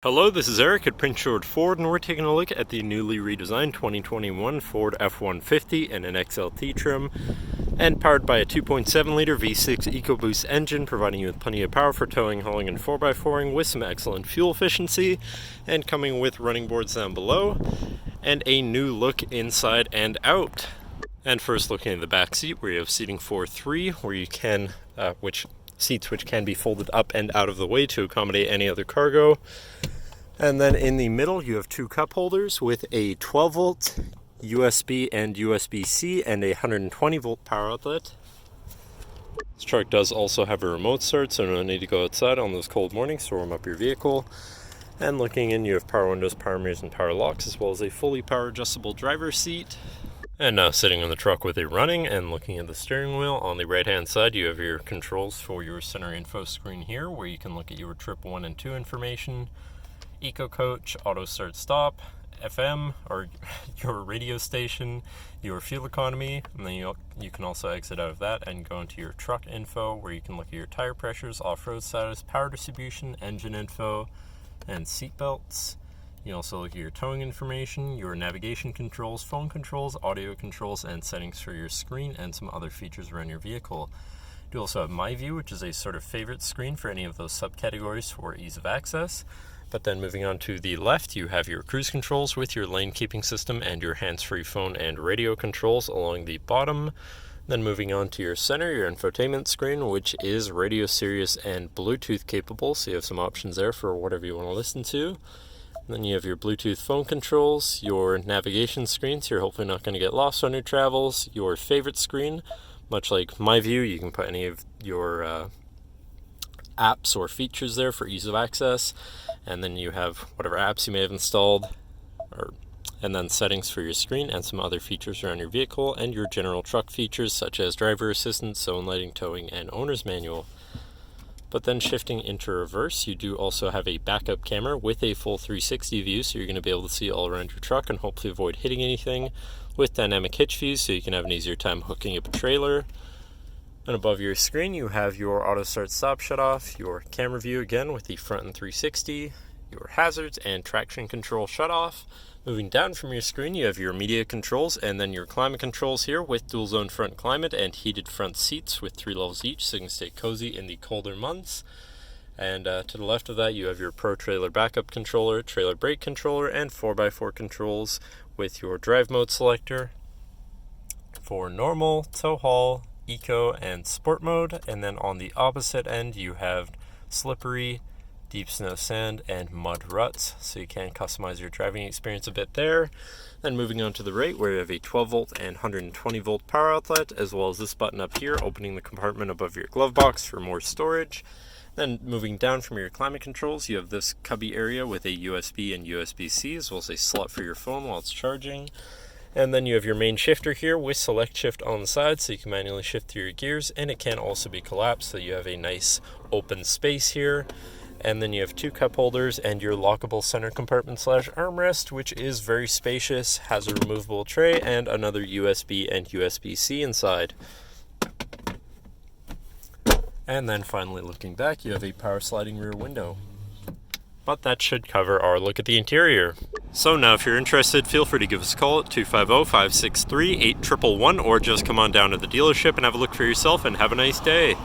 Hello, this is Eric at Prince George Ford, and we're taking a look at the newly redesigned 2021 Ford F-150 in an XLT trim, and powered by a 2.7-liter V6 EcoBoost engine, providing you with plenty of power for towing, hauling, and 4x4ing with some excellent fuel efficiency, and coming with running boards down below, and a new look inside and out. And first, looking at the back seat, where you have seating for three, where you can, which can be folded up and out of the way to accommodate any other cargo. And then in the middle, you have two cup holders with a 12-volt USB and USB-C and a 120-volt power outlet. This truck does also have a remote start, so no need to go outside on those cold mornings to warm up your vehicle. And looking in, you have power windows, power mirrors, and power locks, as well as a fully power adjustable driver's seat. And now sitting in the truck with a running and looking at the steering wheel, on the right hand side you have your controls for your center info screen here, where you can look at your trip 1 and 2 information, Eco Coach, auto start stop, FM or your radio station, your fuel economy, and then you can also exit out of that and go into your truck info, where you can look at your tire pressures, off-road status, power distribution, engine info, and seat belts. You also look at your towing information, your navigation controls, phone controls, audio controls, and settings for your screen, and some other features around your vehicle. You also have My View, which is a sort of favorite screen for any of those subcategories for ease of access. But then moving on to the left, you have your cruise controls with your lane keeping system and your hands-free phone and radio controls along the bottom. Then moving on to your center, your infotainment screen, which is radio, Sirius, and Bluetooth capable, so you have some options there for whatever you want to listen to. Then you have your Bluetooth phone controls, your navigation screen, so you're hopefully not going to get lost on your travels, your favorite screen, much like My View, you can put any of your apps or features there for ease of access, and then you have whatever apps you may have installed, and then settings for your screen and some other features around your vehicle, and your general truck features such as driver assistance, zone lighting, towing, and owner's manual. But then shifting into reverse, you do also have a backup camera with a full 360 view, so you're going to be able to see all around your truck and hopefully avoid hitting anything, with dynamic hitch views, so you can have an easier time hooking up a trailer. And above your screen, you have your auto start stop shut off, your camera view again with the front and 360, your hazards and traction control shut off. Moving down from your screen, you have your media controls and then your climate controls here with dual zone front climate and heated front seats with 3 levels each, so you can stay cozy in the colder months. And to the left of that, you have your Pro Trailer backup controller, trailer brake controller, and 4x4 controls with your drive mode selector for normal, tow haul, eco, and sport mode. And then on the opposite end, you have slippery, deep snow, sand, and mud ruts, so you can customize your driving experience a bit there. Then moving on to the right, where you have a 12-volt and 120-volt power outlet, as well as this button up here, opening the compartment above your glove box for more storage. Then moving down from your climate controls, you have this cubby area with a USB and USB-C, as well as a slot for your phone while it's charging. And then you have your main shifter here with select shift on the side, so you can manually shift through your gears, and it can also be collapsed, so you have a nice open space here. And then you have 2 cup holders and your lockable center compartment / armrest, which is very spacious, has a removable tray, and another USB and USB-C inside. And then finally, looking back, you have a power sliding rear window. But that should cover our look at the interior. So now if you're interested, feel free to give us a call at 250-563-8111, or just come on down to the dealership and have a look for yourself, and have a nice day.